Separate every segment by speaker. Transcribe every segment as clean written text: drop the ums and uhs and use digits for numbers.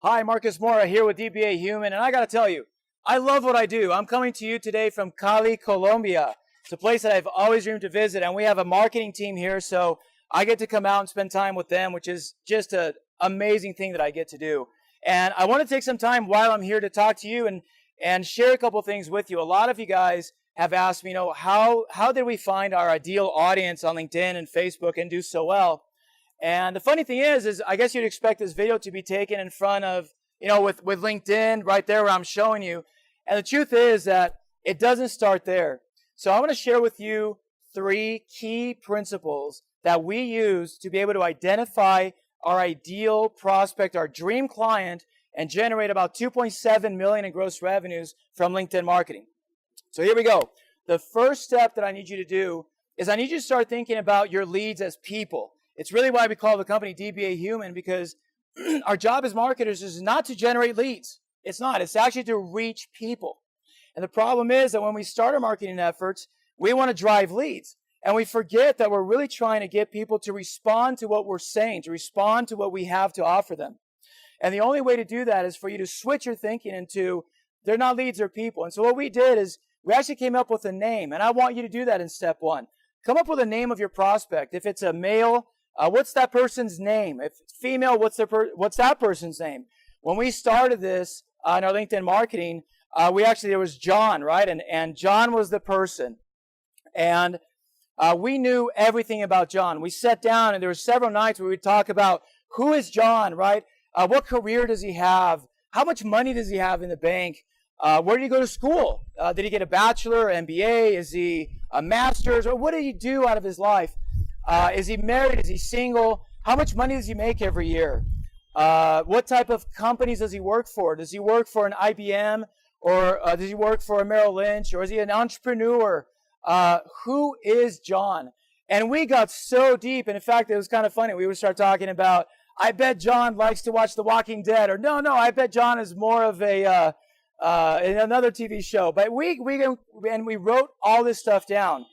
Speaker 1: Hi, Marcus Mora here with DBA Human, and I got to tell you, I love what I do. I'm coming to you today from Cali, Colombia. It's a place that I've always dreamed to visit, and we have a marketing team here, so I get to come out and spend time with them, which is just an amazing thing that I get to do. And I want to take some time while I'm here to talk to you and share a couple things with you. A lot of you guys have asked me, how did we find our ideal audience on LinkedIn and Facebook and do so well? And the funny thing is I guess you'd expect this video to be taken in front of, with LinkedIn right there where I'm showing you. And the truth is that it doesn't start there. So I want to share with you 3 key principles that we use to be able to identify our ideal prospect, our dream client, and generate about 2.7 million in gross revenues from LinkedIn marketing. So here we go. The first step that I need you to do is I need you to start thinking about your leads as people. It's really why we call the company DBA Human, because our job as marketers is not to generate leads. It's not. It's actually to reach people. And the problem is that when we start our marketing efforts, we want to drive leads. And we forget that we're really trying to get people to respond to what we're saying, to respond to what we have to offer them. And the only way to do that is for you to switch your thinking into, they're not leads, they're people. And so what we did is we actually came up with a name. And I want you to do that in step 1. Come up with a name of your prospect. If it's a male, what's that person's name? If it's female, what's that person's name? When we started this in our LinkedIn marketing, there was John, right? And John was the person. And we knew everything about John. We sat down and there were several nights where we'd talk about who is John, right? What career does he have? How much money does he have in the bank? Where did he go to school? Did he get a bachelor, MBA? Is he a master's? Or what did he do out of his life? Is he married? Is he single? How much money does he make every year? What type of companies does he work for? Does he work for an IBM? Or does he work for a Merrill Lynch? Or is he an entrepreneur? Who is John? And we got so deep. And in fact, it was kind of funny. We would start talking about, I bet John likes to watch The Walking Dead. Or no, I bet John is more of in another TV show. But we wrote all this stuff down.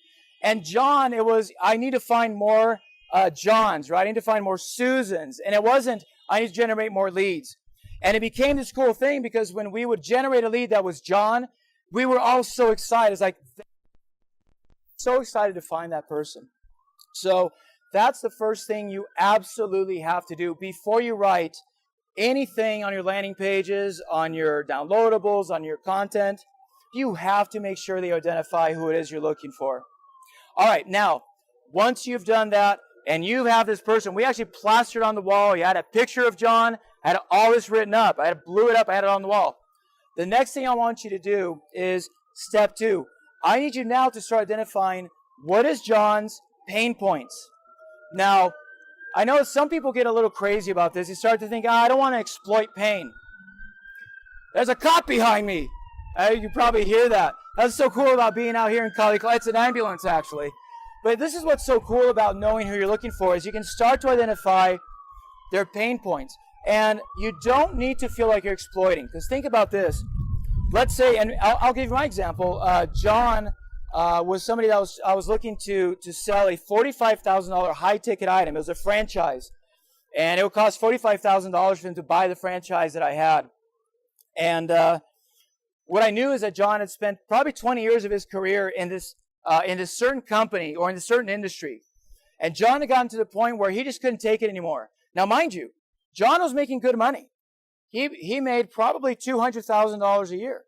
Speaker 1: And John, I need to find more Johns, right? I need to find more Susans. And it wasn't, I need to generate more leads. And it became this cool thing because when we would generate a lead that was John, we were all so excited. It's like, so excited to find that person. So that's the first thing you absolutely have to do before you write anything on your landing pages, on your downloadables, on your content. You have to make sure they identify who it is you're looking for. All right, now, once you've done that and you have this person, we actually plastered on the wall. You had a picture of John. I had all this written up. I blew it up. I had it on the wall. The next thing I want you to do is step 2. I need you now to start identifying what is John's pain points. Now, I know some people get a little crazy about this. You start to think, I don't want to exploit pain. There's a cop behind me. You probably hear that. That's so cool about being out here in Cali. It's an ambulance, actually. But this is what's so cool about knowing who you're looking for is you can start to identify their pain points. And you don't need to feel like you're exploiting. Because think about this. Let's say, and I'll give you my example. John was somebody that I was looking to sell a $45,000 high-ticket item. It was a franchise. And it would cost $45,000 for him to buy the franchise that I had. And what I knew is that John had spent probably 20 years of his career in this certain company or in a certain industry. And John had gotten to the point where he just couldn't take it anymore. Now, mind you, John was making good money. He made probably $200,000 a year.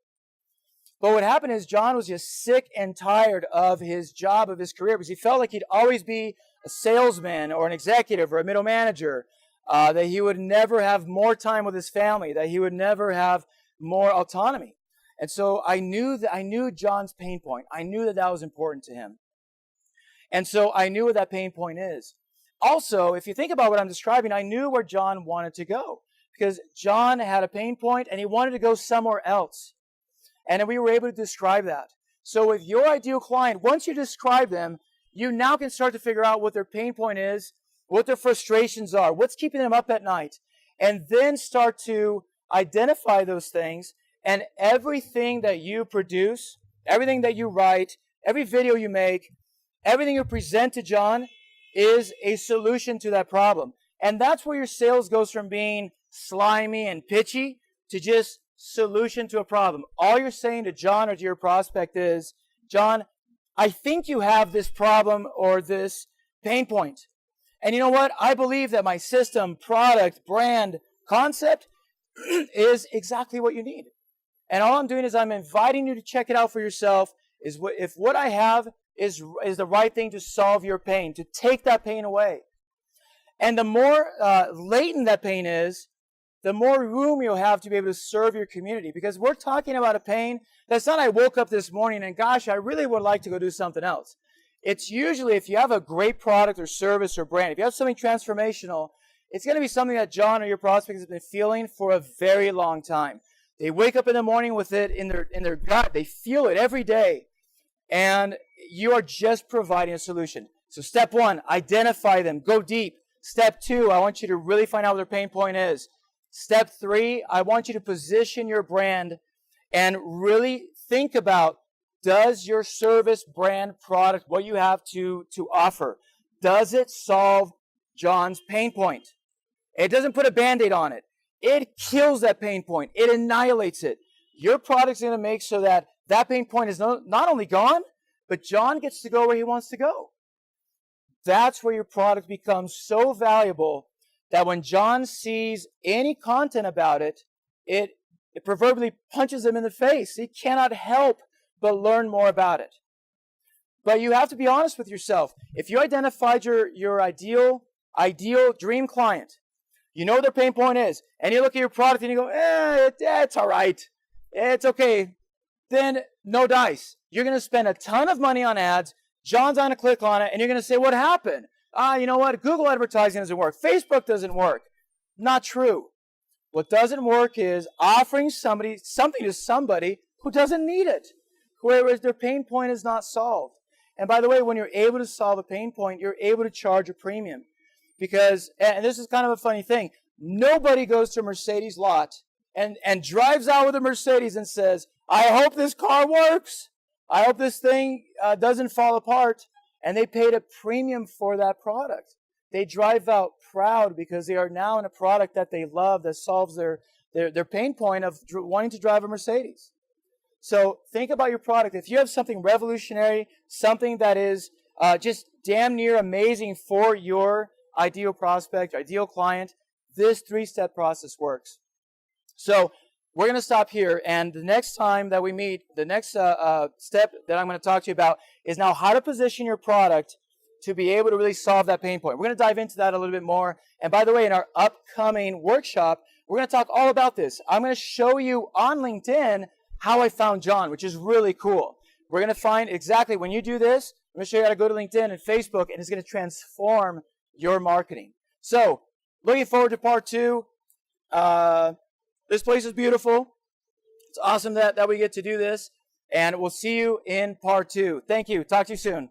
Speaker 1: But what happened is John was just sick and tired of his job, of his career, because he felt like he'd always be a salesman or an executive or a middle manager, that he would never have more time with his family, that he would never have more autonomy. And so I knew John's pain point. I knew that was important to him. And so I knew what that pain point is. Also, if you think about what I'm describing, I knew where John wanted to go because John had a pain point and he wanted to go somewhere else. And then we were able to describe that. So with your ideal client, once you describe them, you now can start to figure out what their pain point is, what their frustrations are, what's keeping them up at night, and then start to identify those things. And everything that you produce, everything that you write, every video you make, everything you present to John is a solution to that problem. And that's where your sales goes from being slimy, and pitchy to just solution to a problem. All you're saying to John or to your prospect is, John, I think you have this problem or this pain point. And you know what? I believe that my system, product, brand, concept is exactly what you need. And all I'm doing is I'm inviting you to check it out for yourself. If what I have is the right thing to solve your pain, to take that pain away. And the more latent that pain is, the more room you'll have to be able to serve your community. Because we're talking about a pain that's not I woke up this morning and gosh, I really would like to go do something else. It's usually if you have a great product or service or brand, if you have something transformational, it's going to be something that John or your prospect has been feeling for a very long time. They wake up in the morning with it in their gut. They feel it every day. And you are just providing a solution. So step 1, identify them. Go deep. Step 2, I want you to really find out what their pain point is. Step 3, I want you to position your brand and really think about, does your service, brand, product, what you have to offer, does it solve John's pain point? It doesn't put a Band-Aid on it. It kills that pain point. It annihilates it. Your product's going to make so that that pain point is not only gone, but John gets to go where he wants to go. That's where your product becomes so valuable that when John sees any content about it, it proverbially punches him in the face. He cannot help but learn more about it. But you have to be honest with yourself. If you identified your ideal dream client, you know what their pain point is, and you look at your product and you go, it's all right. It's okay. Then no dice. You're going to spend a ton of money on ads. John's going to click on it, and you're going to say, what happened? You know what? Google advertising doesn't work. Facebook doesn't work. Not true. What doesn't work is offering something to somebody who doesn't need it, whereas their pain point is not solved. And by the way, when you're able to solve a pain point, you're able to charge a premium. Because, and this is kind of a funny thing, nobody goes to a Mercedes lot and drives out with a Mercedes and says, I hope this car works. I hope this thing doesn't fall apart. And they paid a premium for that product. They drive out proud because they are now in a product that they love that solves their pain point of wanting to drive a Mercedes. So think about your product. If you have something revolutionary, something that is just damn near amazing for your ideal prospect, ideal client, this 3-step process works. So we're going to stop here, and the next time that we meet, the next step that I'm going to talk to you about is now how to position your product to be able to really solve that pain point. We're going to dive into that a little bit more. And by the way, in our upcoming workshop, we're going to talk all about this. I'm going to show you on LinkedIn how I found John, which is really cool. We're going to find exactly when you do this, I'm going to show you how to go to LinkedIn and Facebook, and it's going to transform your marketing. So, looking forward to part 2. This place is beautiful. It's awesome that we get to do this. And we'll see you in part 2. Thank you. Talk to you soon.